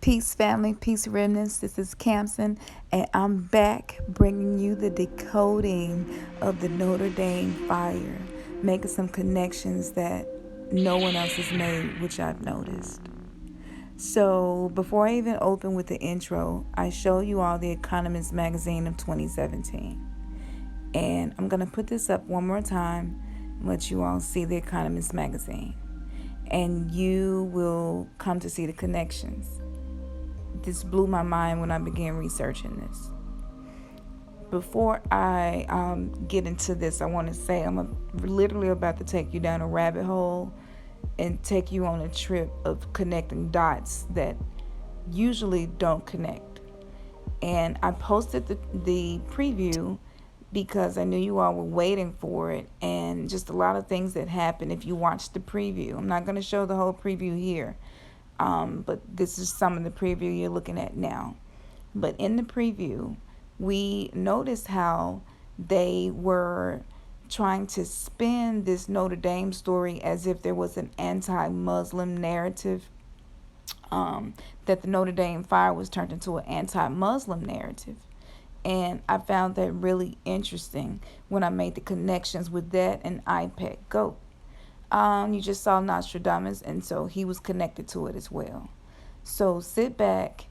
Peace, family, peace, remnants. This is Camson, and I'm back bringing you the decoding of the Notre Dame fire, making some connections that no one else has made, which I've noticed. So, before I even open with the intro, I show you all the Economist magazine of 2017. And I'm going to put this up one more time and let you all see the Economist magazine. And you will come to see the connections. This blew my mind when I began researching this. Before I get into this, I want to say I'm literally about to take you down a rabbit hole and take you on a trip of connecting dots that usually don't connect. And I posted the preview because I knew you all were waiting for it, and just a lot of things that happened if you watched the preview. I'm not going to show the whole preview here. But this is some of the preview you're looking at now. But in the preview, we noticed how they were trying to spin this Notre Dame story as if there was an anti-Muslim narrative, that the Notre Dame fire was turned into an anti-Muslim narrative. And I found that really interesting when I made the connections with that and iPad Goat. You just saw Nostradamus, and so he was connected to it as well. So sit back,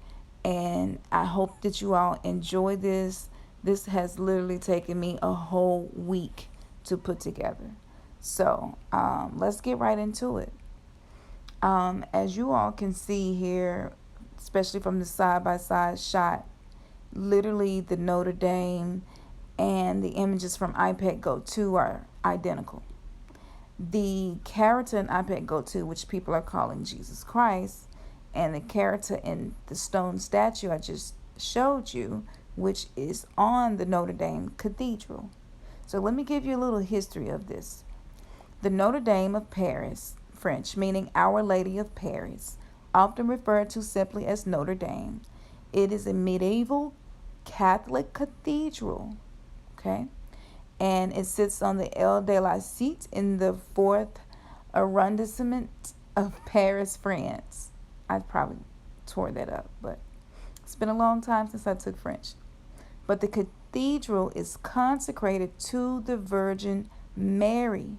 and I hope that you all enjoy this. This has literally taken me a whole week to put together. So let's get right into it. As you all can see here, especially from the side-by-side shot, literally the Notre Dame and the images from iPad Go 2 are identical. The character in iPad Go 2, which people are calling Jesus Christ, and the character in the stone statue I just showed you, which is on the Notre Dame Cathedral. So let me give you a little history of this. The Notre Dame of Paris, French meaning Our Lady of Paris, often referred to simply as Notre Dame. It is a medieval Catholic cathedral, okay? And it sits on the Ile de la Cite in the 4th arrondissement of Paris, France. I probably tore that up, but it's been a long time since I took French. But the cathedral is consecrated to the Virgin Mary.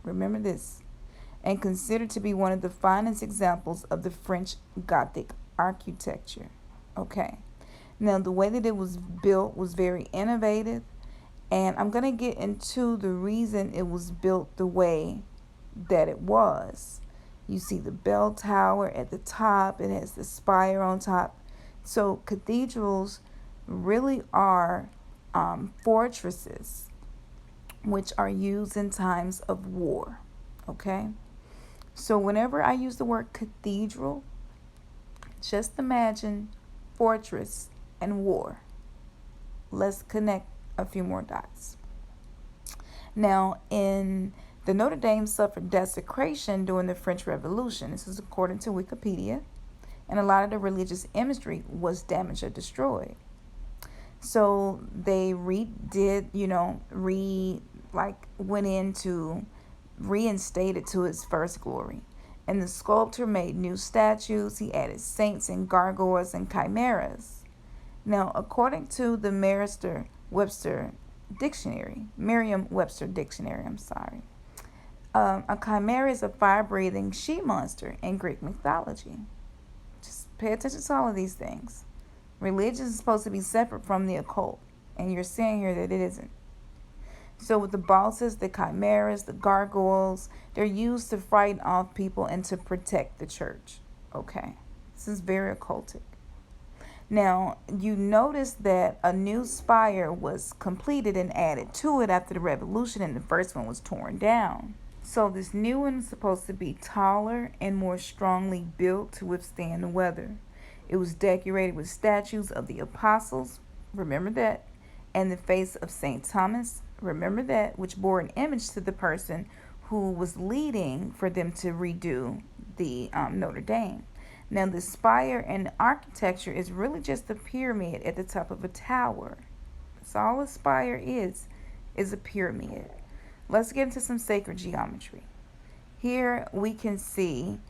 Remember this. And considered to be one of the finest examples of the French Gothic architecture. Okay. Now, the way that it was built was very innovative. And I'm going to get into the reason it was built the way that it was. You see the bell tower at the top. It has the spire on top. So cathedrals really are fortresses, which are used in times of war. Okay? So whenever I use the word cathedral, just imagine fortress and war. Let's connect a few more dots. Now, in the Notre Dame suffered desecration during the French Revolution. This is according to Wikipedia. And a lot of the religious imagery was damaged or destroyed. So they went in to reinstate it to its first glory. And the sculptor made new statues. He added saints and gargoyles and chimeras. Now, according to the Merriam-Webster Dictionary, a chimera is a fire-breathing she monster in Greek mythology. Just pay attention to all of these things. Religion is supposed to be separate from the occult, and you're seeing here that it isn't. So with the bosses, the chimeras, the gargoyles, they're used to frighten off people and to protect the church. Okay, this is very occultic. Now, you notice that a new spire was completed and added to it after the revolution, and the first one was torn down. So this new one is supposed to be taller and more strongly built to withstand the weather. It was decorated with statues of the apostles, remember that, and the face of St. Thomas, remember that, which bore an image to the person who was leading for them to redo the Notre Dame. Now, the spire and the architecture is really just a pyramid at the top of a tower. That's all a spire is a pyramid. Let's get into some sacred geometry. Here we can see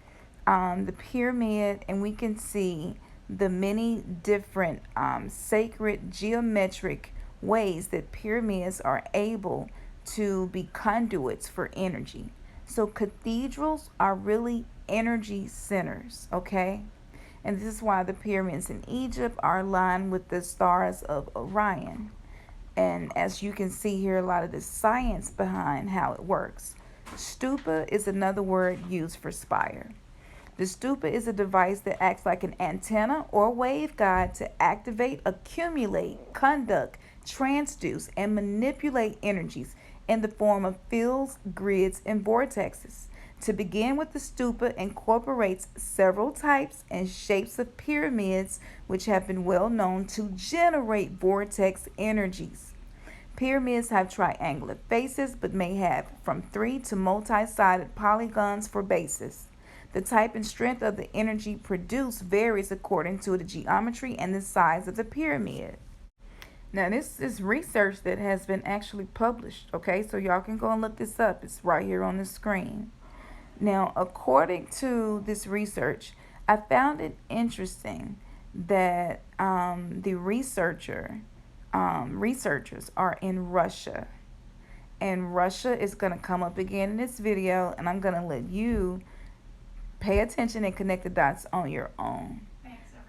the pyramid, and we can see the many different sacred geometric ways that pyramids are able to be conduits for energy. So cathedrals are really energy centers, okay? And this is why the pyramids in Egypt are aligned with the stars of Orion. And as you can see here, a lot of the science behind how it works. Stupa is another word used for spire. The stupa is a device that acts like an antenna or waveguide to activate, accumulate, conduct, transduce, and manipulate energies in the form of fields, grids, and vortexes. To begin with, the stupa incorporates several types and shapes of pyramids which have been well known to generate vortex energies. Pyramids have triangular faces but may have from 3 to multi-sided polygons for bases. The type and strength of the energy produced varies according to the geometry and the size of the pyramid. Now, this is research that has been actually published, okay? So y'all can go and look this up. It's right here on the screen. Now, according to this research, I found it interesting that the researchers are in Russia. And Russia is going to come up again in this video, and I'm going to let you pay attention and connect the dots on your own.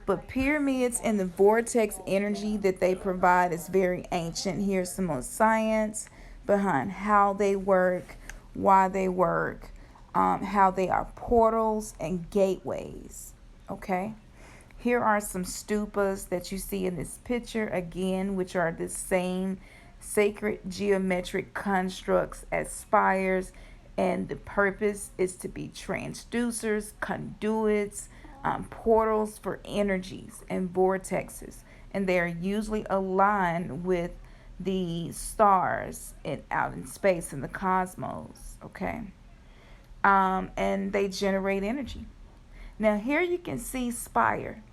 But pyramids and the vortex energy that they provide is very ancient. Here's some more science behind how they work, why they work, how they are portals and gateways. Okay? Here are some stupas that you see in this picture, again, which are the same sacred geometric constructs as spires, and the purpose is to be transducers, conduits, portals for energies and vortexes, and they are usually aligned with the stars out in space in the cosmos, okay? And they generate energy. Now here you can see Spire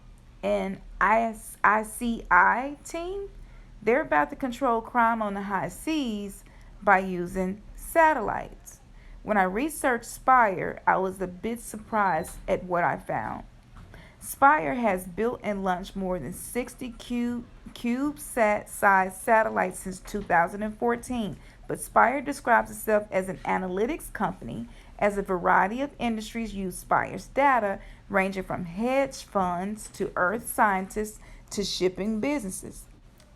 and ICI team. They're about to control crime on the high seas by using satellites. When I researched Spire, I was a bit surprised at what I found. Spire has built and launched more than 60 CubeSat-sized satellites since 2014, but Spire describes itself as an analytics company, as a variety of industries use Spire's data, ranging from hedge funds to earth scientists to shipping businesses.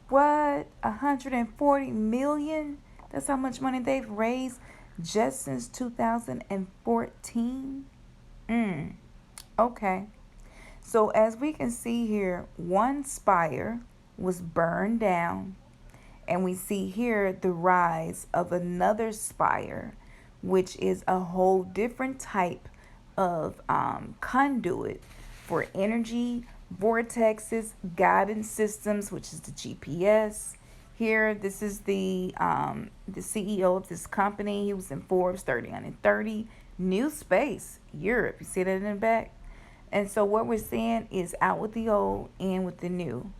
What? 140 million? That's how much money they've raised just since 2014? Okay. So as we can see here, one spire was burned down, and we see here the rise of another spire, which is a whole different type of conduit for energy, vortexes, guidance systems, which is the GPS. Here, this is the CEO of this company. He was in Forbes 30 under 30. New space, Europe. You see that in the back? And so what we're seeing is out with the old, in with the new.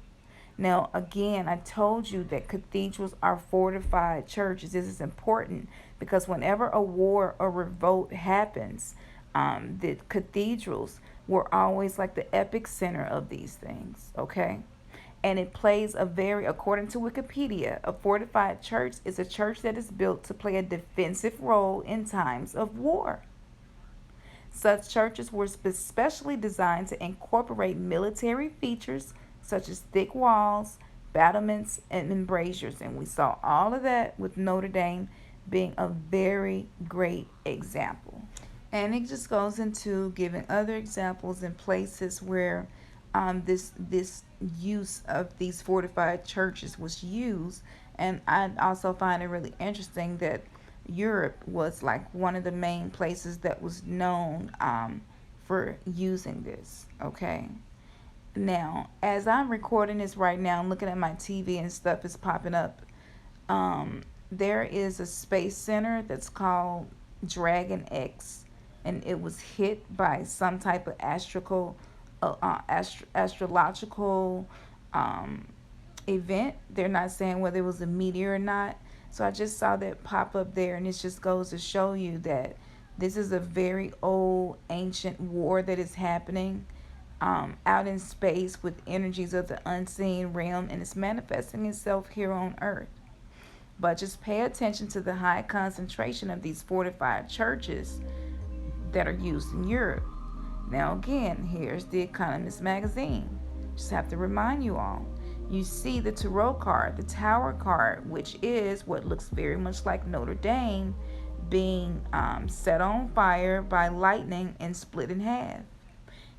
Now, again, I told you that cathedrals are fortified churches. This is important because whenever a war or revolt happens, the cathedrals were always like the epic center of these things, okay? And it plays according to Wikipedia, a fortified church is a church that is built to play a defensive role in times of war. Such churches were specially designed to incorporate military features such as thick walls, battlements, and embrasures. And we saw all of that with Notre Dame being a very great example. And it just goes into giving other examples in places where this use of these fortified churches was used. And I also find it really interesting that Europe was like one of the main places that was known for using this, okay? Now, as I'm recording this right now, I'm looking at my TV and stuff is popping up. There is a space center that's called Dragon X, and it was hit by some type of astrological event. They're not saying whether it was a meteor or not. So I just saw that pop up there, and it just goes to show you that this is a very old, ancient war that is happening. out in space with energies of the unseen realm, and it's manifesting itself here on earth. But just pay attention to the high concentration of these fortified churches that are used in Europe. Now, again, here's the Economist magazine. Just have to remind you all. You see the Tarot card, the Tower card, which is what looks very much like Notre Dame being set on fire by lightning and split in half.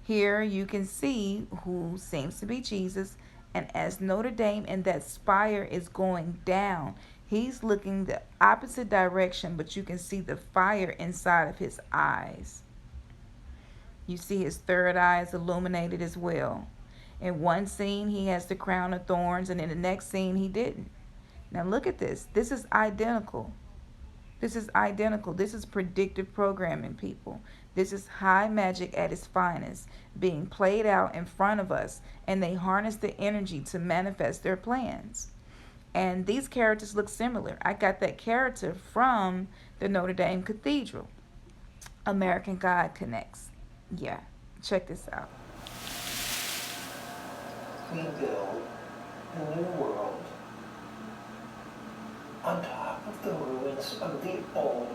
Here you can see who seems to be Jesus, and as Notre Dame and that spire is going down, he's looking the opposite direction, but you can see the fire inside of his eyes. You see his third eye is illuminated as well. In one scene, he has the crown of thorns, and in the next scene, he didn't. Now look at this. This is identical. This is identical. This is predictive programming, people. This is high magic at its finest, being played out in front of us, and they harness the energy to manifest their plans. And these characters look similar. I got that character from the Notre Dame Cathedral. American God connects. Yeah, check this out. We build a new world on top of the ruins of the old.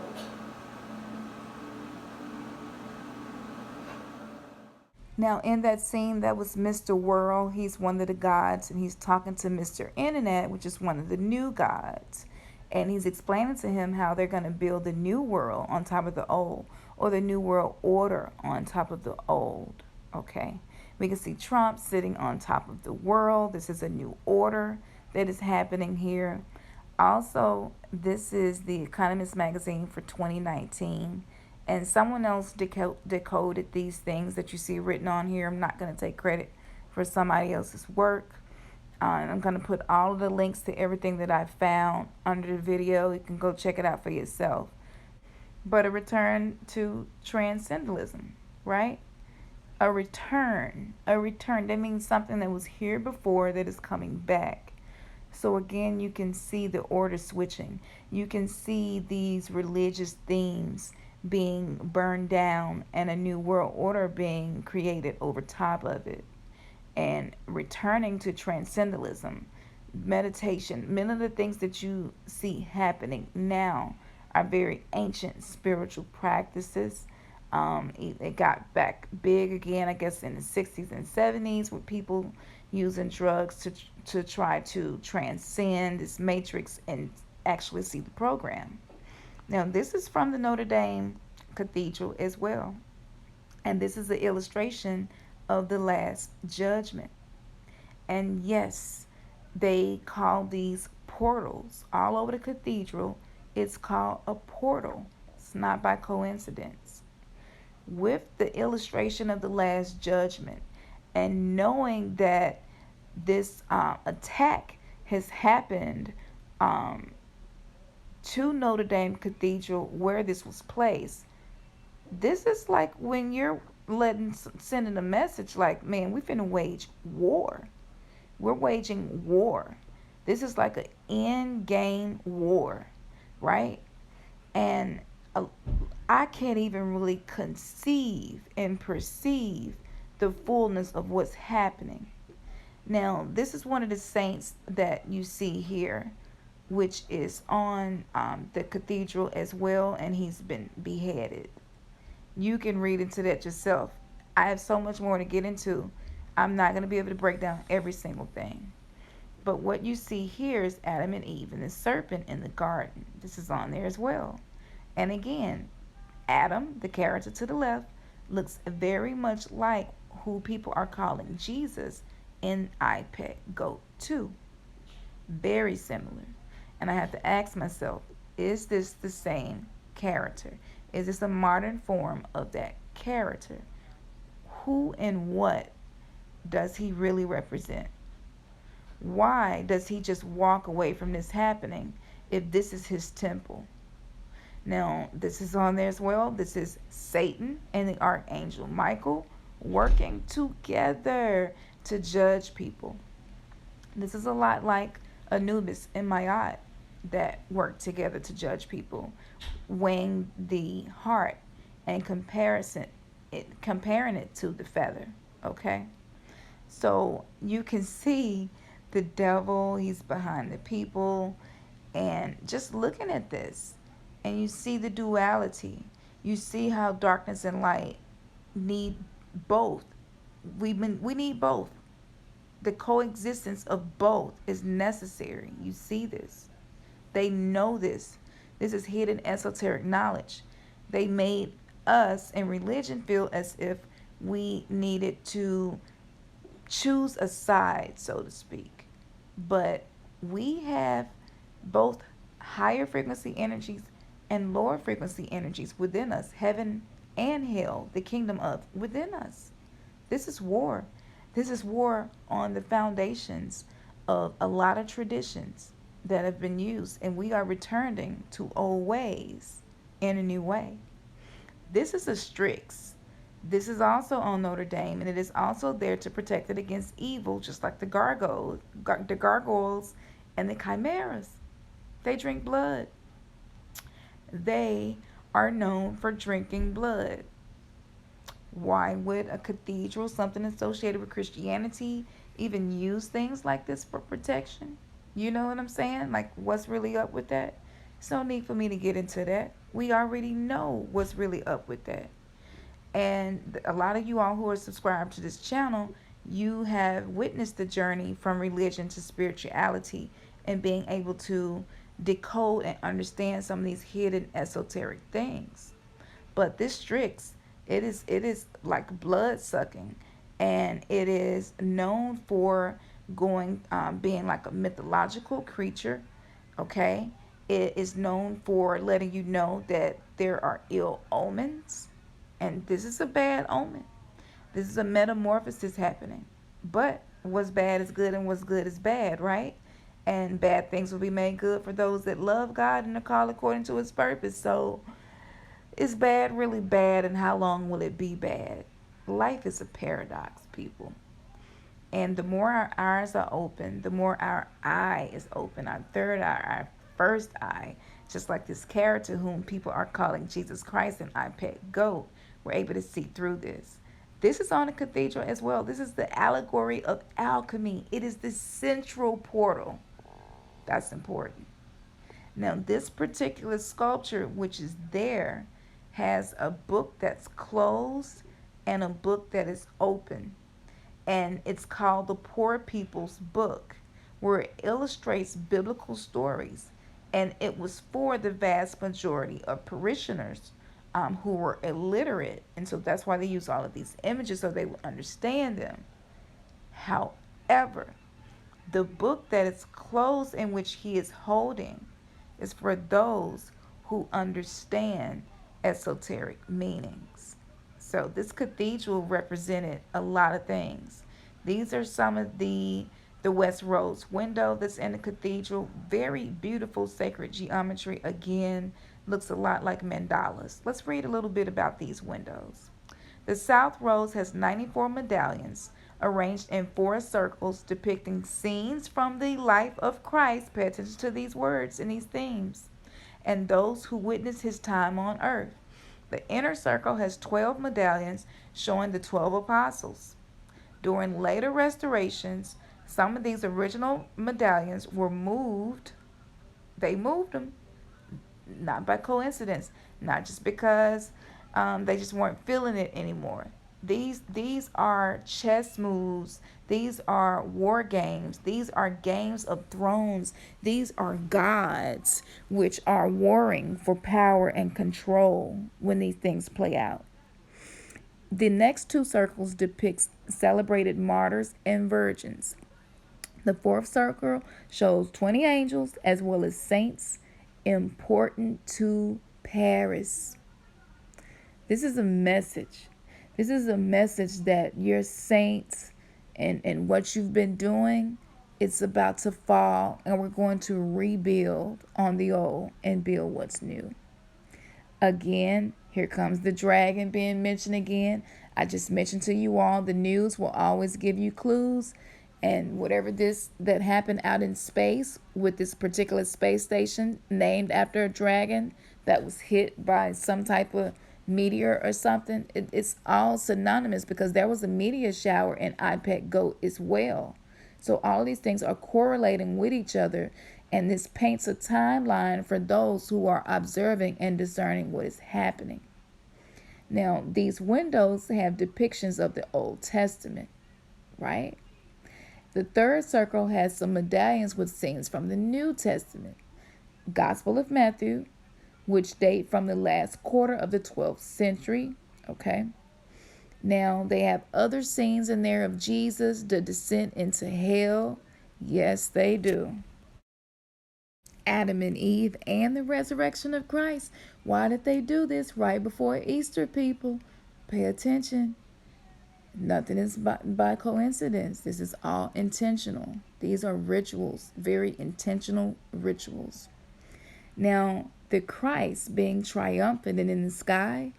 Now, in that scene, that was Mr. World. He's one of the gods, and he's talking to Mr. Internet, which is one of the new gods. And he's explaining to him how they're going to build the new world on top of the old, or the new world order on top of the old. Okay? We can see Trump sitting on top of the world. This is a new order that is happening here. Also, this is the Economist magazine for 2019. And someone else decoded these things that you see written on here. I'm not going to take credit for somebody else's work. I'm going to put all of the links to everything that I found under the video. You can go check it out for yourself. But a return to transcendentalism, right? A return. That means something that was here before that is coming back. So again, you can see the order switching. You can see these religious themes being burned down and a new world order being created over top of it. And returning to transcendentalism, meditation, many of the things that you see happening now are very ancient spiritual practices. It got back big again, I guess, in the 60s and 70s with people using drugs to try to transcend this matrix and actually see the program. Now, this is from the Notre Dame Cathedral as well. And this is the illustration of the Last Judgment. And yes, they call these portals all over the cathedral. It's called a portal. It's not by coincidence. With the illustration of the Last Judgment, and knowing that this attack has happened to Notre Dame Cathedral where this was placed, this is like when you're sending a message like, man, we finna wage war. We're waging war. This is like an end game war, right? And I can't even really conceive and perceive the fullness of what's happening. Now, this is one of the saints that you see here, which is on the cathedral as well, and he's been beheaded. You can read into that yourself. I have so much more to get into. I'm not going to be able to break down every single thing. But what you see here is Adam and Eve and the serpent in the garden. This is on there as well. And again, Adam, the character to the left, looks very much like who people are calling Jesus in iPad Go 2. Very similar. And I have to ask myself, is this the same character? Is this a modern form of that character? Who and what does he really represent? Why does he just walk away from this happening if this is his temple? Now, this is on there as well. This is Satan and the Archangel Michael working together to judge people. This is a lot like Anubis and Ma'at that work together to judge people, weighing the heart and comparing it to the feather. Okay? So you can see the devil, he's behind the people, and just looking at this, and you see the duality. You see how darkness and light need both. We need both. The coexistence of both is necessary. You see this. They know this. This is hidden esoteric knowledge. They made us in religion feel as if we needed to choose a side, so to speak. But we have both higher frequency energies and lower frequency energies within us, heaven and hell, the kingdom of within us. This is war. This is war on the foundations of a lot of traditions that have been used, and we are returning to old ways in a new way. This is a Strix. This is also on Notre Dame, and it is also there to protect it against evil, just like the gargoyles, and the chimeras. They drink blood. They are known for drinking blood. Why would a cathedral, something associated with Christianity, even use things like this for protection? You know what I'm saying? Like, what's really up with that? It's no need for me to get into that. We already know what's really up with that. And a lot of you all who are subscribed to this channel, you have witnessed the journey from religion to spirituality and being able to decode and understand some of these hidden esoteric things. But this Strix, it is like blood sucking, and it is known for going being like a mythological creature. Okay, it is known for letting you know that there are ill omens, and this is a bad omen. This is a metamorphosis happening. But what's bad is good, and what's good is bad, right? And bad things will be made good for those that love God and are called according to his purpose. So is bad really bad, and how long will it be bad? Life is a paradox, people. And the more our eyes are open, the more our eye is open, our third eye, our first eye, just like this character whom people are calling Jesus Christ and iPad Goat, we're able to see through this. This is on the cathedral as well. This is the allegory of alchemy. It is the central portal. That's important. Now, this particular sculpture, which is there, has a book that's closed and a book that is open. And it's called the Poor People's Book, where it illustrates biblical stories. And it was for the vast majority of parishioners who were illiterate. And so that's why they use all of these images so they would understand them. However, the book that is closed in which he is holding is for those who understand esoteric meanings. So this cathedral represented a lot of things. These are some of the West Rose window that's in the cathedral. Very beautiful sacred geometry. Again, looks a lot like mandalas. Let's read a little bit about these windows. The South Rose has 94 medallions arranged in four circles depicting scenes from the life of Christ. Pay attention to these words and these themes. And those who witnessed his time on earth. The inner circle has 12 medallions showing the 12 apostles. During later restorations, some of these original medallions were moved. They moved them, not by coincidence, not just because they just weren't feeling it anymore. These are chess moves. These are war games. These are games of thrones. These are gods which are warring for power and control when these things play out. The next two circles depicts celebrated martyrs and virgins. The fourth circle shows 20 angels as well as saints important to Paris. This is a message. This is a message that your saints and what you've been doing, it's about to fall, and we're going to rebuild on the old and build what's new. Again, here comes the dragon being mentioned again. I just mentioned to you all the news will always give you clues. And whatever this that happened out in space with this particular space station named after a dragon that was hit by some type of meteor or something, it's all synonymous because there was a meteor shower in IPEC GOAT as well. So all these things are correlating with each other, and this paints a timeline for those who are observing and discerning what is happening. Now, these windows have depictions of the Old Testament, right? The third circle has some medallions with scenes from the New Testament. Gospel of Matthew, which date from the last quarter of the 12th century, okay? Now, they have other scenes in there of Jesus, the descent into hell. Yes, they do. Adam and Eve, and the resurrection of Christ. Why did they do this right before Easter, people? Pay attention. Nothing is by coincidence. This is all intentional. These are rituals, very intentional rituals. Now, the Christ being triumphant and in the sky,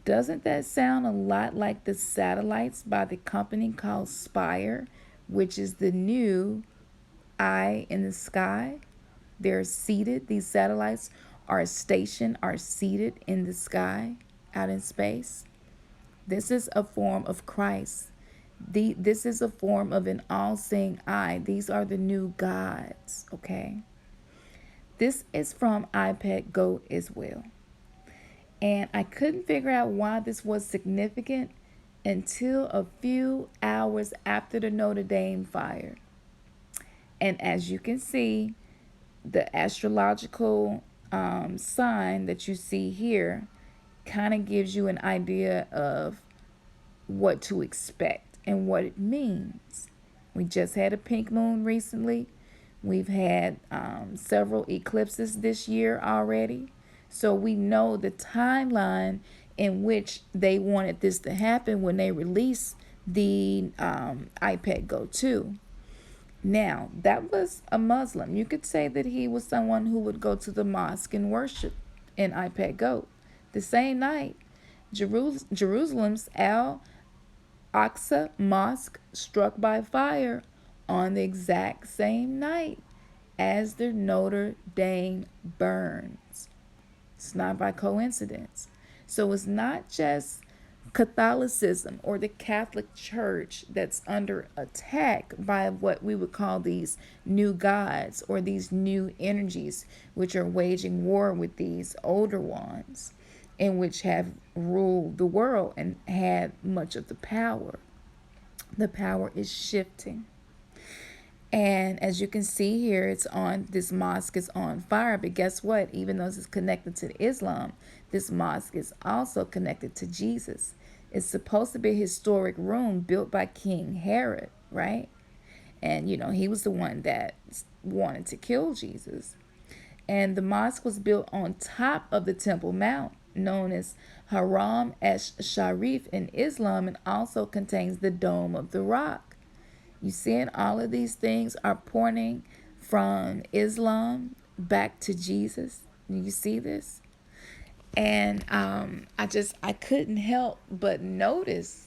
doesn't that sound a lot like the satellites by the company called Spire, which is the new eye in the sky? They're seated, these satellites are stationed, are seated in the sky, out in space. This is a form of Christ. This is a form of an all-seeing eye. These are the new gods, okay? This is from IPEC GOAT as well. And I couldn't figure out why this was significant until a few hours after the Notre Dame fire. And as you can see, the astrological sign that you see here kind of gives you an idea of what to expect and what it means. We just had a pink moon recently. We've had several eclipses this year already. So we know the timeline in which they wanted this to happen when they released the IPEC GO 2. Now, that was a Muslim. You could say that he was someone who would go to the mosque and worship in IPEC GO. The same night, Jerusalem's AlAqsa Mosque struck by fire on the exact same night as the Notre Dame burns. It's not by coincidence. So it's not just Catholicism or the Catholic Church that's under attack by what we would call these new gods or these new energies, which are waging war with these older ones, and which have ruled the world and had much of the power. The power is shifting. And as you can see here, this mosque is on fire. But guess what? Even though this is connected to Islam, this mosque is also connected to Jesus. It's supposed to be a historic room built by King Herod, right? And, he was the one that wanted to kill Jesus. And the mosque was built on top of the Temple Mount, known as Haram esh-Sharif in Islam, and also contains the Dome of the Rock. You seeing all of these things are pointing from Islam back to Jesus. You see this? And I couldn't help but notice.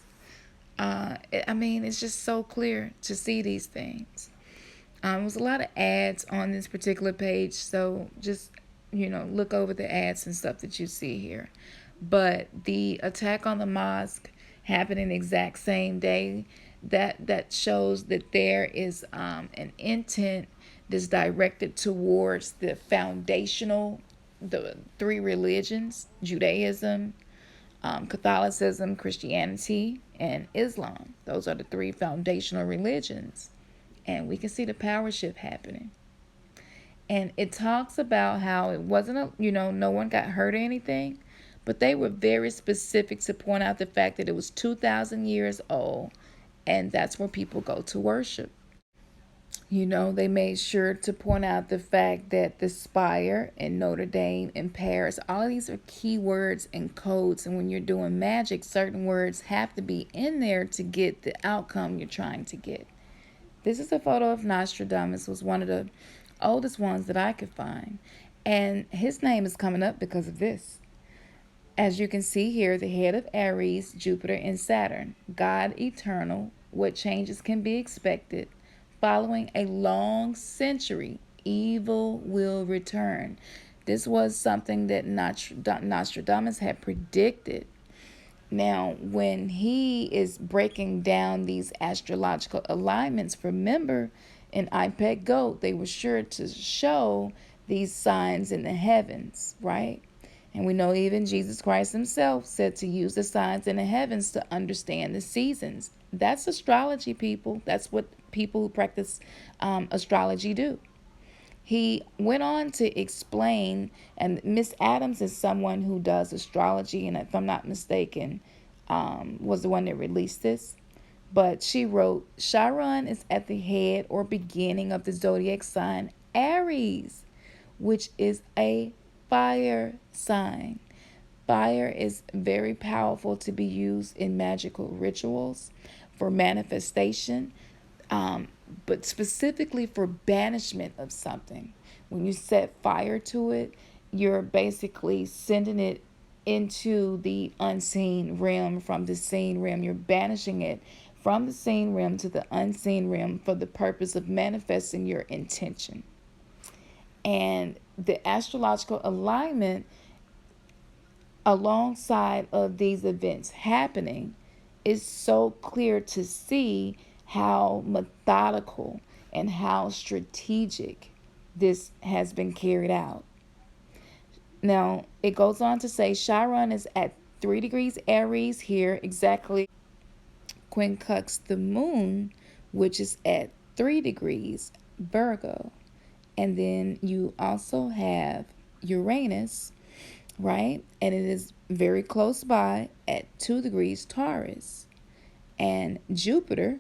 It's just so clear to see these things. There was a lot of ads on this particular page, so just look over the ads and stuff that you see here. But the attack on the mosque happened the exact same day. That shows that there is an intent that's directed towards the three religions: Judaism, Catholicism, Christianity, and Islam. Those are the three foundational religions. And we can see the power shift happening. And it talks about how it wasn't no one got hurt or anything, but they were very specific to point out the fact that it was 2,000 years old, and that's where people go to worship. They made sure to point out the fact that the Spire and Notre Dame and Paris, all of these are key words and codes. And when you're doing magic, certain words have to be in there to get the outcome you're trying to get. This is a photo of Nostradamus. It was one of the oldest ones that I could find. And his name is coming up because of this. As you can see here, the head of Aries, Jupiter, and Saturn. God eternal. What changes can be expected? Following a long century, evil will return. This was something that Nostradamus had predicted. Now, when he is breaking down these astrological alignments, remember in IPEC Goat, they were sure to show these signs in the heavens, right? And we know even Jesus Christ himself said to use the signs in the heavens to understand the seasons. That's astrology, people. That's what people who practice astrology do. He went on to explain, and Miss Adams is someone who does astrology, and if I'm not mistaken, was the one that released this. But she wrote, Chiron is at the head or beginning of the zodiac sign Aries, which is a fire sign. Fire is very powerful to be used in magical rituals for manifestation, but specifically for banishment of something. When you set fire to it, you're basically sending it into the unseen realm from the seen realm. You're banishing it from the seen realm to the unseen realm for the purpose of manifesting your intention. And the astrological alignment alongside of these events happening is so clear to see how methodical and how strategic this has been carried out. Now, it goes on to say Chiron is at 3 degrees Aries here, exactly quincux the moon, which is at 3 degrees Virgo. And then you also have Uranus, right? And it is very close by at 2 degrees Taurus. And Jupiter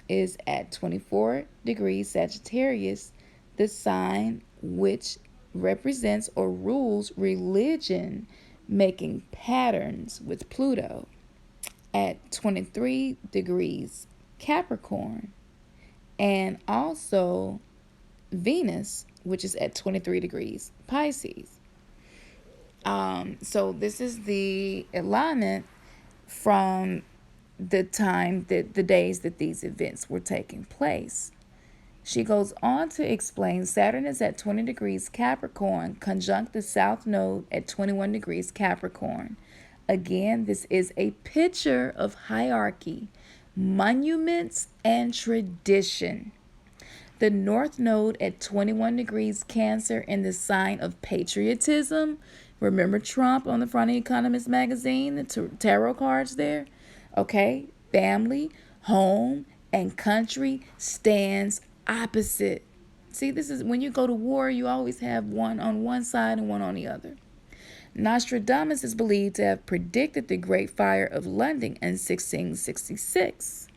is at 24 degrees Sagittarius, the sign which represents or rules religion, making patterns with Pluto at 23 degrees Capricorn, and also Venus, which is at 23 degrees Pisces. So this is the alignment from the time that the days that these events were taking place. She goes on to explain Saturn is at 20 degrees Capricorn, conjunct the South Node at 21 degrees Capricorn. Again, this is a picture of hierarchy, monuments, and tradition. The North Node at 21 degrees Cancer in the sign of patriotism. Remember Trump on the front of Economist magazine, the tarot cards there? Okay, family, home, and country stands opposite. See, this is when you go to war, you always have one on one side and one on the other. Nostradamus is believed to have predicted the Great Fire of London in 1666.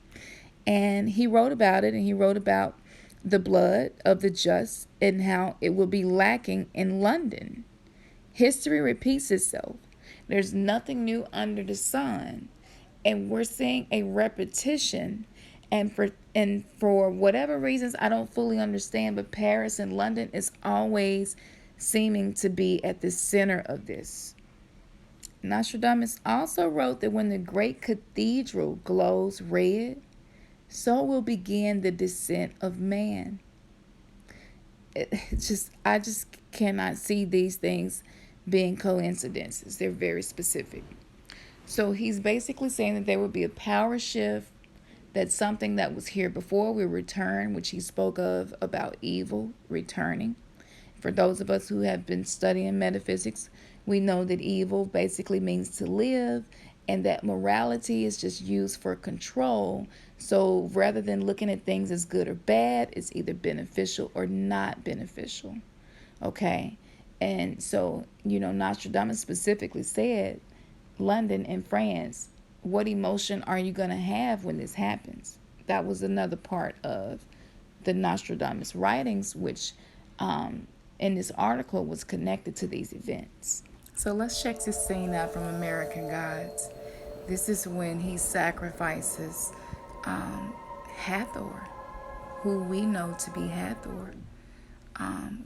And he wrote about it, and he wrote about the blood of the just and how it will be lacking in London. History repeats itself. There's nothing new under the sun. And we're seeing a repetition. And for whatever reasons I don't fully understand, but Paris and London is always seeming to be at the center of this. Nostradamus also wrote that when the great cathedral glows red, so will begin the descent of man. I just cannot see these things being coincidences. They're very specific. So he's basically saying that there will be a power shift, that something that was here before will return, which he spoke of about evil returning. For those of us who have been studying metaphysics, we know that evil basically means to live, and that morality is just used for control. So rather than looking at things as good or bad, it's either beneficial or not beneficial. Okay? And so, Nostradamus specifically said, London and France, what emotion are you going to have when this happens? That was another part of the Nostradamus writings, which in this article was connected to these events. So let's check this scene out from American Gods. This is when he sacrifices Hathor, who we know to be Hathor,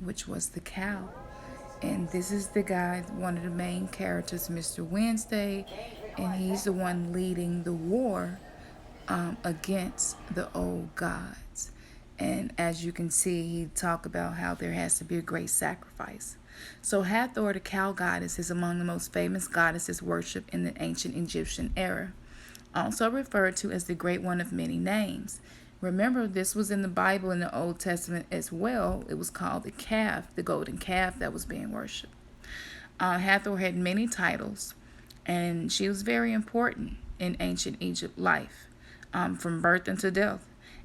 which was the cow. And this is the guy, one of the main characters, Mr. Wednesday, and he's the one leading the war against the old gods. And as you can see, he talked about how there has to be a great sacrifice. So Hathor, the cow goddess, is among the most famous goddesses worshipped in the ancient Egyptian era, also referred to as the Great One of many names. Remember, this was in the Bible in the Old Testament as well. It was called the calf, the golden calf that was being worshipped. Hathor had many titles, and she was very important in ancient Egypt life, from birth unto death.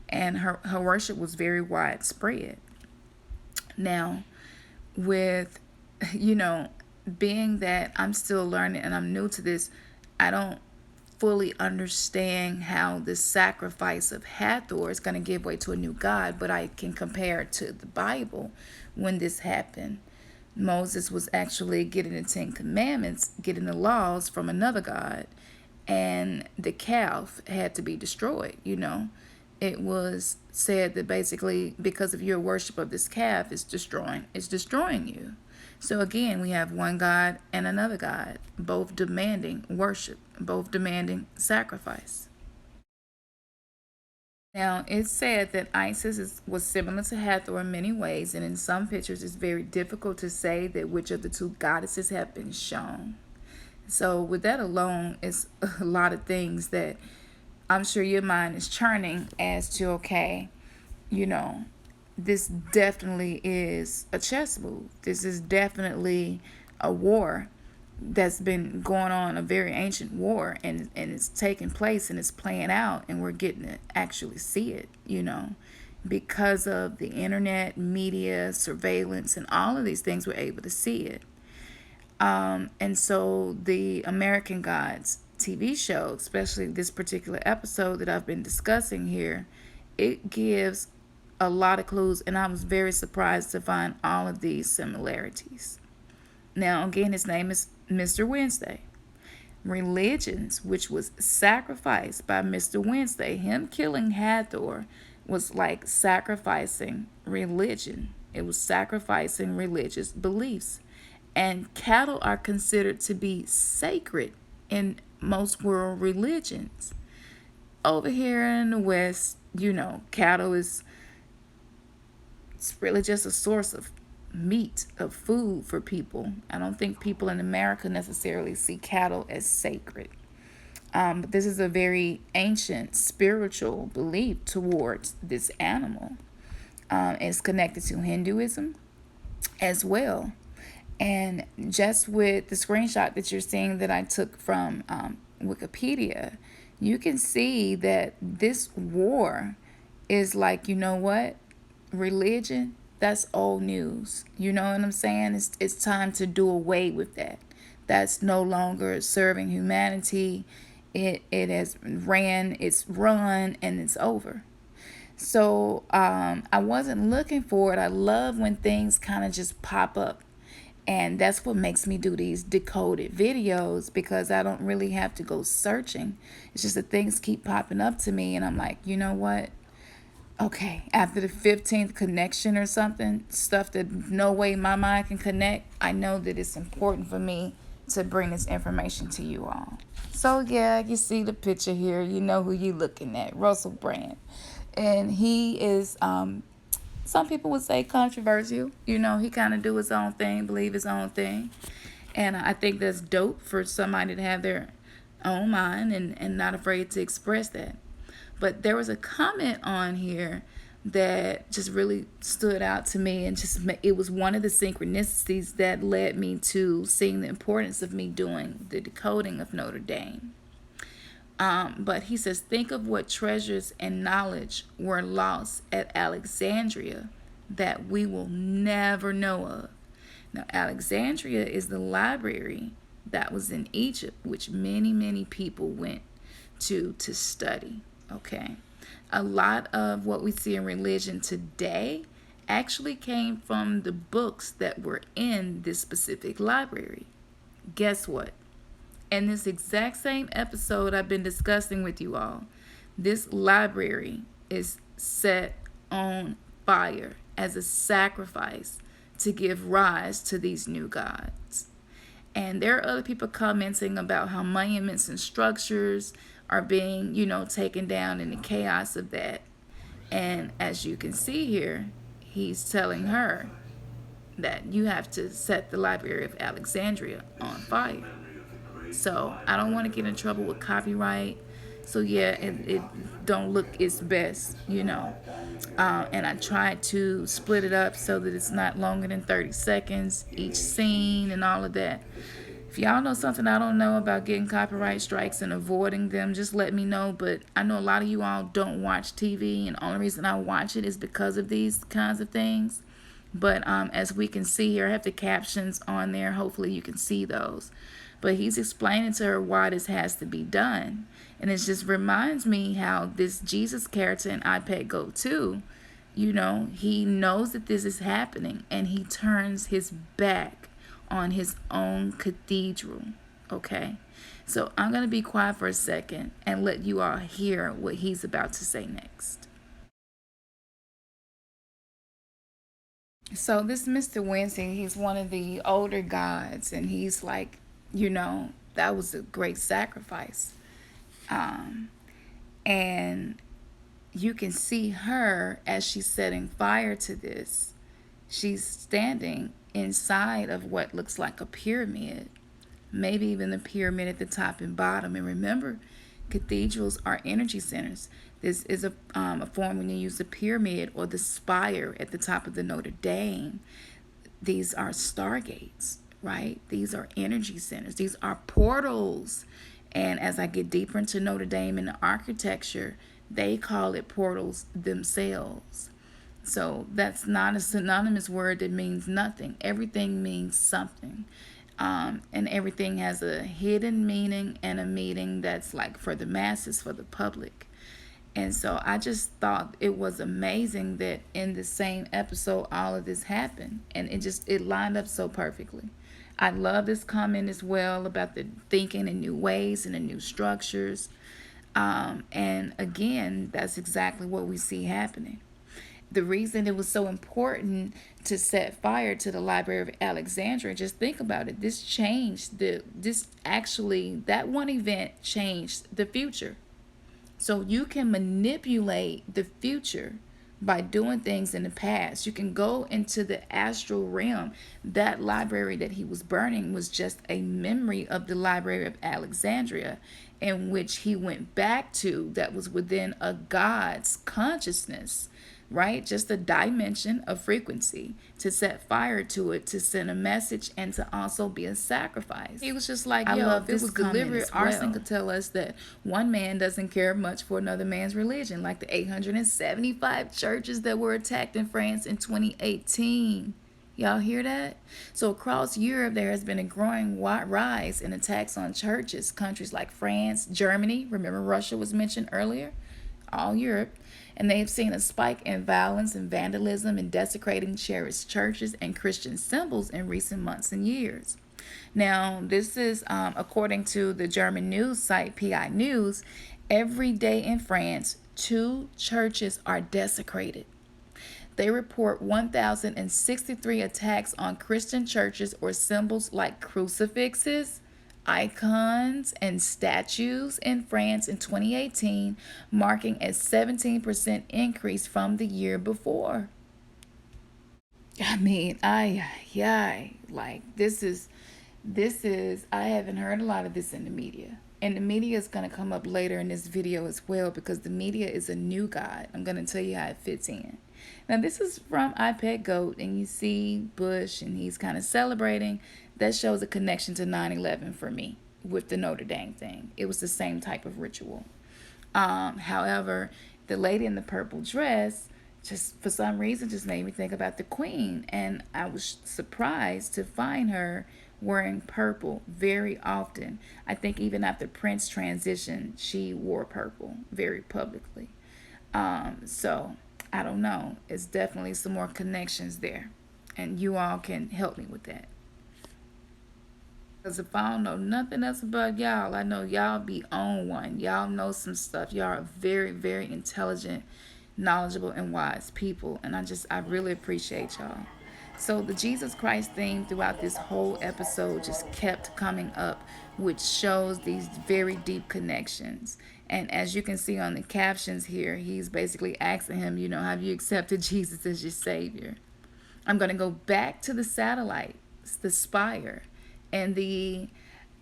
And her worship was very widespread. Now, with, you know, being that I'm still learning and I'm new to this, I don't fully understand how the sacrifice of Hathor is going to give way to a new god, but I can compare it to the Bible when this happened. Moses was actually getting the Ten Commandments, getting the laws from another god, and the calf had to be destroyed. It was said that basically because of your worship of this calf, it's destroying you. So again, we have one God and another God, both demanding worship, both demanding sacrifice. Now, it's said that was similar to Hathor in many ways, and in some pictures, it's very difficult to say that which of the two goddesses have been shown. So, with that alone, it's a lot of things that I'm sure your mind is churning as to, okay, you know, this definitely is a chess move. This is definitely a war that's been going on, a very ancient war, and it's taking place and it's playing out, and we're getting to actually see it, because of the internet, media, surveillance, and all of these things, we're able to see it. And so the American Gods TV show, especially this particular episode that I've been discussing here, it gives a lot of clues, and I was very surprised to find all of these similarities. Now, again, his name is Mr. Wednesday. Religions, which was sacrificed by Mr. Wednesday, him killing Hathor was like sacrificing religion. It was sacrificing religious beliefs. And cattle are considered to be sacred in most world religions. Over here in the West, cattle it's really just a source of meat, of food for people. I don't think people in America necessarily see cattle as sacred. But this is a very ancient spiritual belief towards this animal. It's connected to Hinduism as well. And just with the screenshot that you're seeing that I took from Wikipedia, you can see that this war is like, religion, that's old news. You know what I'm saying? It's time to do away with that. That's no longer serving humanity. It has it's run, and it's over. So I wasn't looking for it. I love when things kind of just pop up. And that's what makes me do these decoded videos, because I don't really have to go searching. It's just that things keep popping up to me, and I'm like, you know what? Okay, after the 15th connection or something, stuff that no way my mind can connect, I know that it's important for me to bring this information to you all. So yeah, you see the picture here. You know who you're looking at, Russell Brand. And he is, some people would say, controversial. He kind of do his own thing, believe his own thing. And I think that's dope for somebody to have their own mind and not afraid to express that. But there was a comment on here that just really stood out to me, and it was one of the synchronicities that led me to seeing the importance of me doing the decoding of Notre Dame. But he says, think of what treasures and knowledge were lost at Alexandria that we will never know of. Now, Alexandria is the library that was in Egypt, which many, many people went to study. Okay. A lot of what we see in religion today actually came from the books that were in this specific library. Guess what? In this exact same episode I've been discussing with you all, this library is set on fire as a sacrifice to give rise to these new gods. And there are other people commenting about how monuments and structures are being, taken down in the chaos of that. And as you can see here, he's telling her that you have to set the Library of Alexandria on fire. So I don't want to get in trouble with copyright. So yeah, it don't look its best, you know. And I tried to split it up so that it's not longer than 30 seconds each scene and all of that. If y'all know something I don't know about getting copyright strikes and avoiding them, just let me know. But I know a lot of you all don't watch TV, and the only reason I watch it is because of these kinds of things. But as we can see here, I have the captions on there. Hopefully you can see those. But he's explaining to her why this has to be done. And it just reminds me how this Jesus character in iPad Go 2, you know, he knows that this is happening and he turns his back on his own cathedral. Okay? So I'm going to be quiet for a second and let you all hear what he's about to say next. So this Mr. Wednesday, he's one of the older gods, and he's like, you know, that was a great sacrifice. Um, and you can see her as she's setting fire to this. She's standing inside of what looks like a pyramid, maybe even the pyramid at the top and bottom. And remember, cathedrals are energy centers. This is a form when you use the pyramid or the spire at the top of the Notre Dame. These are stargates, right? These are energy centers. These are portals. And as I get deeper into Notre Dame and the architecture, they call it portals themselves. So that's not a synonymous word that means nothing. Everything means something. And everything has a hidden meaning and a meaning that's like for the masses, for the public. And so I just thought it was amazing that in the same episode all of this happened, and it lined up so perfectly. I love this comment as well about the thinking in new ways and the new structures. And again, that's exactly what we see happening. The reason it was so important to set fire to the Library of Alexandria, just think about it. That one event changed the future. So you can manipulate the future by doing things in the past. You can go into the astral realm. That library that he was burning was just a memory of the Library of Alexandria, in which he went back to, that was within a God's consciousness, right? Just a dimension of frequency to set fire to it, to send a message, and to also be a sacrifice. He was just like, yo, if it was deliberate arson, could tell us that one man doesn't care much for another man's religion, like the 875 churches that were attacked in France in 2018. Y'all hear that? So across Europe, there has been a growing rise in attacks on churches. Countries like France, Germany, remember Russia was mentioned earlier, all Europe, and they have seen a spike in violence and vandalism and desecrating cherished churches and Christian symbols in recent months and years. Now, this is according to the German news site PI News. Every day in France, 2 churches are desecrated. They report 1,063 attacks on Christian churches or symbols like crucifixes, icons, and statues in France in 2018, marking a 17% increase from the year before. I mean, like this is, I haven't heard a lot of this in the media. And the media is going to come up later in this video as well, because the media is a new god. I'm going to tell you how it fits in. Now, this is from iPad Goat, and you see Bush, and he's kind of celebrating. That shows a connection to 9/11 for me with the Notre Dame thing. It was the same type of ritual. However, the lady in the purple dress, just for some reason, just made me think about the Queen. And I was surprised to find her wearing purple very often. I think even after Prince transition, she wore purple very publicly. So I don't know. It's definitely some more connections there. And you all can help me with that. Because if I don't know nothing else about y'all, I know y'all be on one. Y'all know some stuff. Y'all are very, very intelligent, knowledgeable, and wise people. And I really appreciate y'all. So the Jesus Christ theme throughout this whole episode just kept coming up, which shows these very deep connections. And as you can see on the captions here, he's basically asking him, have you accepted Jesus as your Savior? I'm going to go back to the satellites, the Spire, and the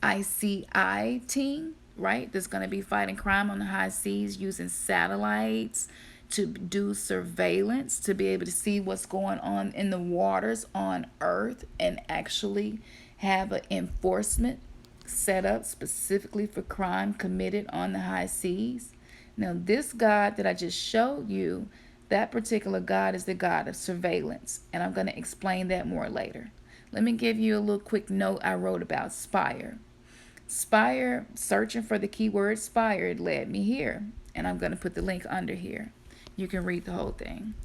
ICI team, right? That's going to be fighting crime on the high seas using satellites to do surveillance, to be able to see what's going on in the waters on Earth and actually have an enforcement set up specifically for crime committed on the high seas. Now, this God that I just showed you, that particular God is the God of surveillance, and I'm going to explain that more later. Let me give you a little quick note I wrote about Spire. Spire, searching for the keyword Spire, it led me here, and I'm going to put the link under here. You can read the whole thing.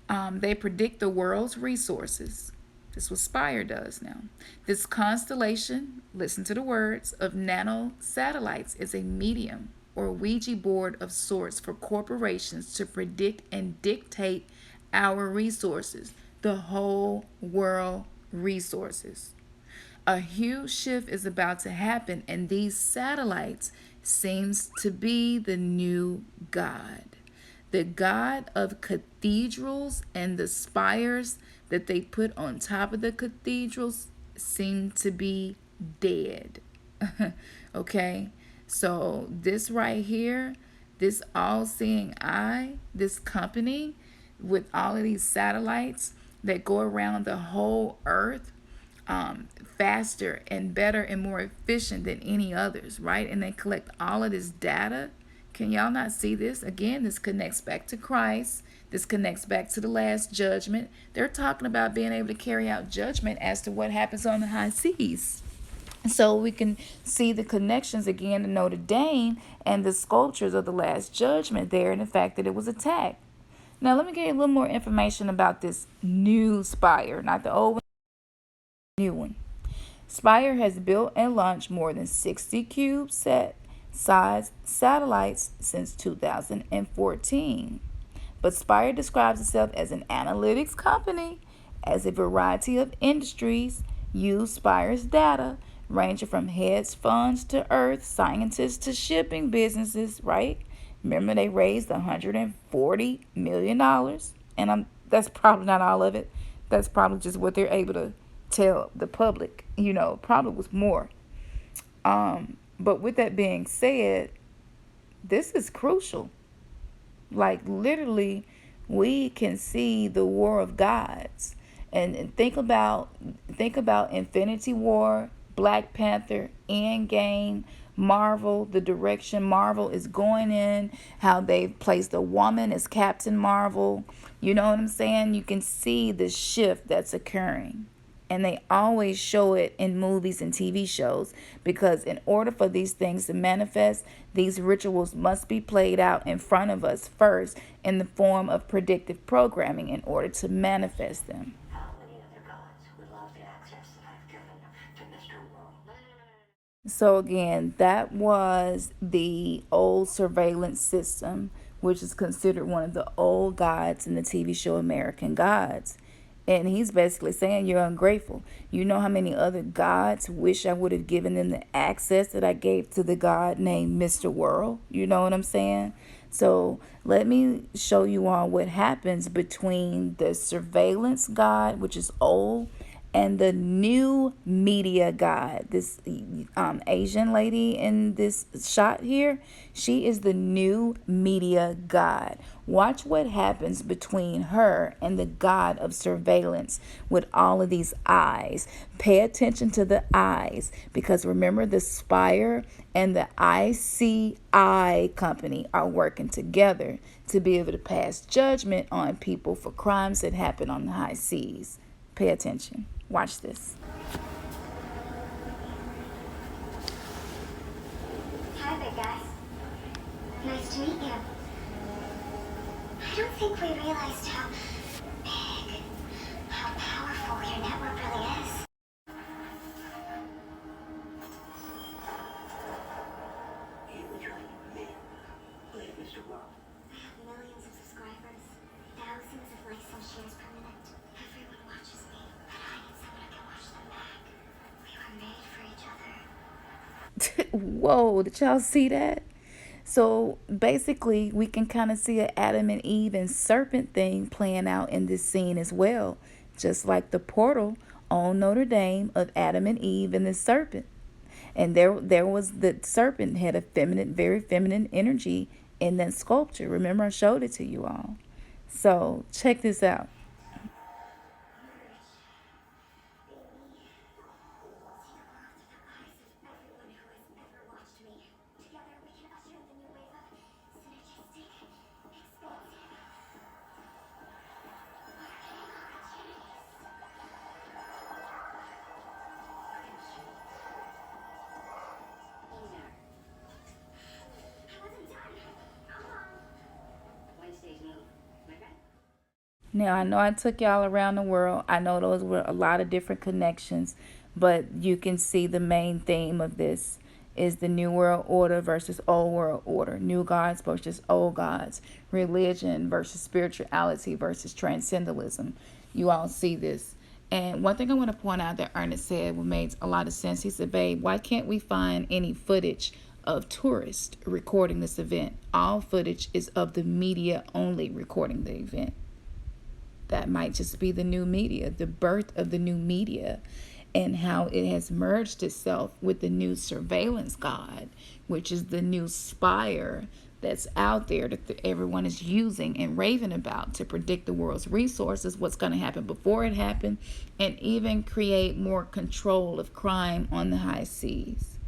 They predict the world's resources. This is what Spire does now. This constellation, listen to the words, of nano satellites is a medium or Ouija board of sorts for corporations to predict and dictate our resources, the whole world resources. A huge shift is about to happen, and these satellites seems to be the new God. The God of cathedrals and the spires that they put on top of the cathedrals seem to be dead. Okay? So this right here, this all-seeing eye, this company with all of these satellites that go around the whole earth, faster and better and more efficient than any others, right? And they collect all of this data. Can y'all not see this? Again, this connects back to Christ. This connects back to the last judgment. They're talking about being able to carry out judgment as to what happens on the high seas. So we can see the connections again to Notre Dame and the sculptures of the last judgment there, and the fact that it was attacked. Now let me give you a little more information about this new spire, not the old one, new one. Spire has built and launched more than 60 CubeSat-sized satellites since 2014. But Spire describes itself as an analytics company, as a variety of industries use Spire's data, ranging from hedge funds to earth scientists to shipping businesses, right? Remember, they raised $140 million, and that's probably not all of it. That's probably just what they're able to tell the public. Probably was more. But with that being said, this is crucial. Like literally, we can see the war of gods, and think about Infinity War, Black Panther, Endgame, Marvel, the direction Marvel is going in, how they've placed a woman as Captain Marvel. You know what I'm saying? You can see the shift that's occurring. And they always show it in movies and TV shows, because in order for these things to manifest, these rituals must be played out in front of us first in the form of predictive programming in order to manifest them. How many other gods would love the access that I've given to Mr. World? So again, that was the old surveillance system, which is considered one of the old gods in the TV show American Gods. And he's basically saying you're ungrateful. You know how many other gods wish I would have given them the access that I gave to the God named Mr. World? You know what I'm saying? So let me show you all what happens between the surveillance God, which is old, and the new media god. This Asian lady in this shot here, she is the new media god. Watch what happens between her and the god of surveillance with all of these eyes. Pay attention to the eyes, because remember, the Spire and the ICI company are working together to be able to pass judgment on people for crimes that happen on the high seas. Pay attention. Watch this. Hi there, guys. Nice to meet you. I don't think we realized how big, how powerful your network really is. You were trying to make Mr. World. I have millions of subscribers, thousands of likes and shares per minute. Everyone watches me, but I need someone who can watch them back. We were made for each other. Whoa, did y'all see that? So basically, we can kind of see an Adam and Eve and serpent thing playing out in this scene as well. just like the portal on Notre Dame of Adam and Eve and the serpent. And there was the serpent had a feminine, very feminine energy in that sculpture. Remember, I showed it to you all. So check this out. Now, I know I took y'all around the world. I know those were a lot of different connections, but you can see the main theme of this is the New World Order versus Old World Order, new gods versus old gods, religion versus spirituality versus transcendentalism. You all see this. And one thing I want to point out that Ernest said made a lot of sense. He said, babe, why can't we find any footage of tourists recording this event? All footage is of the media only recording the event. That might just be the new media, the birth of the new media, and how it has merged itself with the new surveillance god, which is the new spire that's out there that everyone is using and raving about to predict the world's resources, what's going to happen before it happened, and even create more control of crime on the high seas.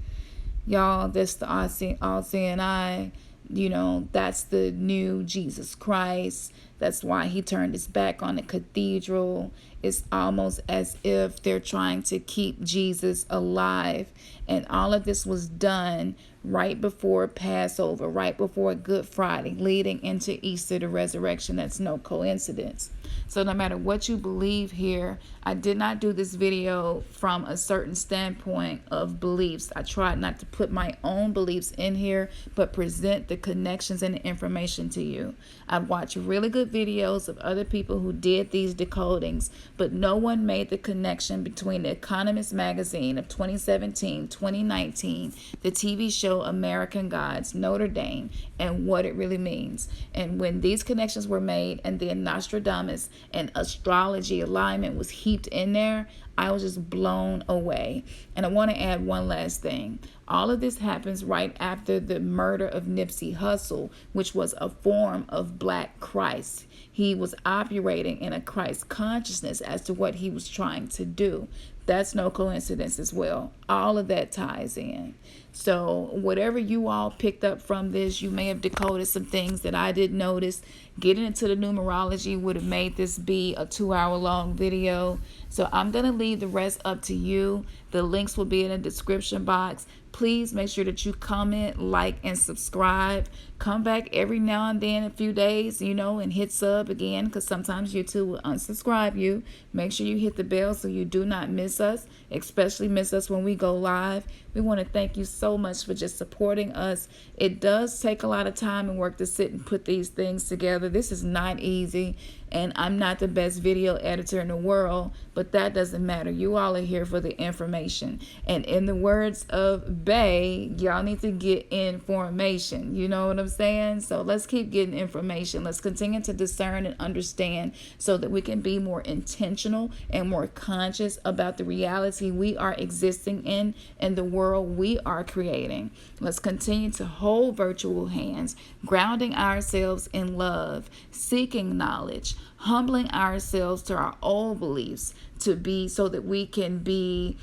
Y'all, that's the all-seeing eye. You know, that's the new Jesus Christ. That's why he turned his back on the cathedral. It's almost as if they're trying to keep Jesus alive. And all of this was done right before Passover, right before Good Friday, leading into Easter, the resurrection. That's no coincidence. So no matter what you believe here, I did not do this video from a certain standpoint of beliefs. I tried not to put my own beliefs in here, but present the connections and the information to you. I've watched really good videos of other people who did these decodings, but no one made the connection between the Economist magazine of 2017, 2019, the TV show American Gods, Notre Dame, and what it really means. And when these connections were made and then Nostradamus and astrology alignment was heaped in there, I was just blown away. And I want to add one last thing. All of this happens right after the murder of Nipsey Hussle, which was a form of Black Christ. He was operating in a Christ consciousness as to what he was trying to do. That's no coincidence as well. All of that ties in. So whatever you all picked up from this, you may have decoded some things that I didn't notice. Getting into the numerology would have made this be a 2-hour-long video. So I'm going to leave the rest up to you. The links will be in the description box. Please make sure that you comment, like, and subscribe. Come back every now and then, a few days, and hit sub again, because sometimes YouTube will unsubscribe you. Make sure you hit the bell so you do not miss us, especially miss us when we go live. We want to thank you so much for just supporting us. It does take a lot of time and work to sit and put these things together. This is not easy, and I'm not the best video editor in the world, but that doesn't matter. You all are here for the information. And in the words of Bay, y'all need to get information. You know what I'm saying? So let's keep getting information. Let's continue to discern and understand so that we can be more intentional and more conscious about the reality we are existing in and the world we are creating. Let's continue to hold virtual hands, grounding ourselves in love, seeking knowledge, humbling ourselves to our old beliefs to be so that we can be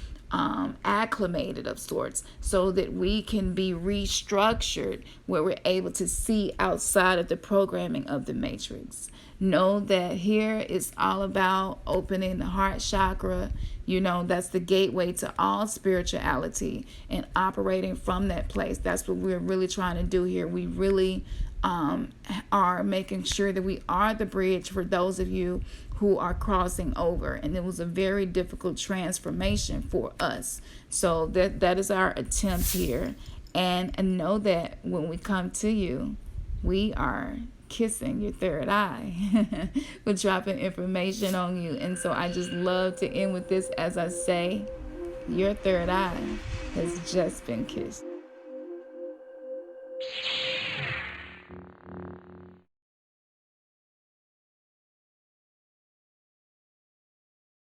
acclimated of sorts, so that we can be restructured where we're able to see outside of the programming of the matrix. Know that here it's all about opening the heart chakra. That's the gateway to all spirituality and operating from that place. That's what we're really trying to do here. We really are making sure that we are the bridge for those of you who are crossing over. And it was a very difficult transformation for us. So that is our attempt here. And know that when we come to you, we are kissing your third eye. We're dropping information on you. And so I just love to end with this as I say, your third eye has just been kissed.